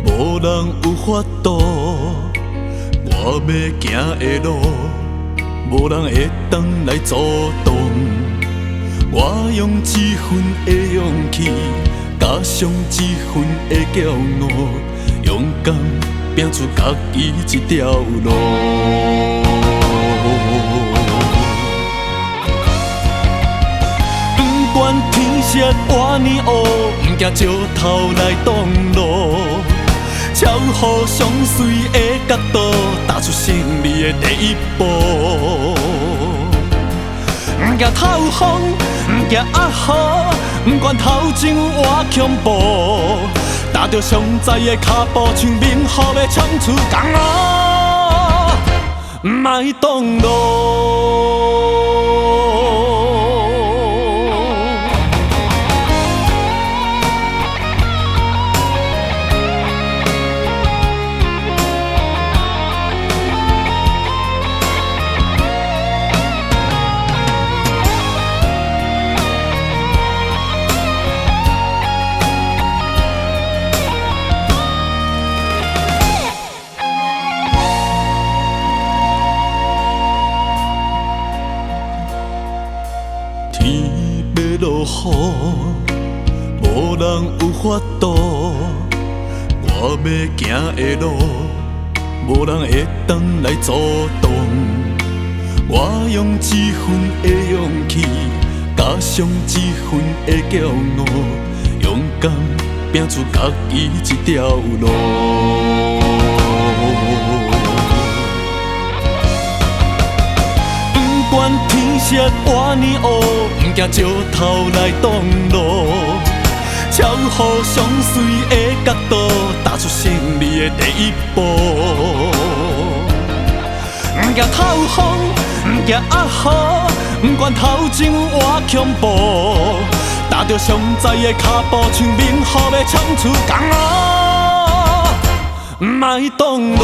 无人有法度。我要行的路，无人会当来阻挡。我用一份的勇气，加上一份的骄傲，勇敢拼出家己一条路。不管天色偌呢乌，不惊石头来挡路。超乎上水的角度，踏出胜利的第一步。不惊透风，不惊压雨，不管头前有偌恐怖，踏着上载的脚步，像明雨要冲出江湖，不莫挡路。天要落雨，无人有法度。我要行的路，无人会当来阻挡。我用一份的勇气，加上一份的骄傲，勇敢拼出家己一条路。不管天色偌呢乌，不惊石头来挡路。超乎上水的角度，踏出胜利的第一步。不惊透风，不惊压雨，不管头前有偌恐怖，踏着上载的脚步，像明雨要冲出江湖，不莫挡路。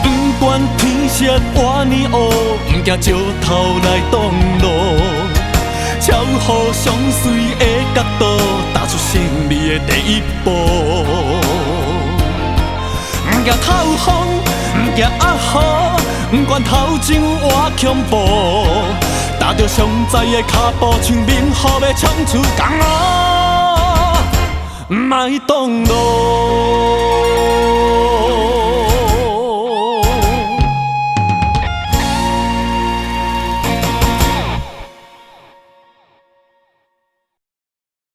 不管天色偌呢乌，不惊石头来挡路。超乎上水的角度，踏出胜利的第一步。不惊透风，不惊压雨，不管头前有偌恐怖，踏着上载的脚步，像明雨要冲出江湖，不莫挡路。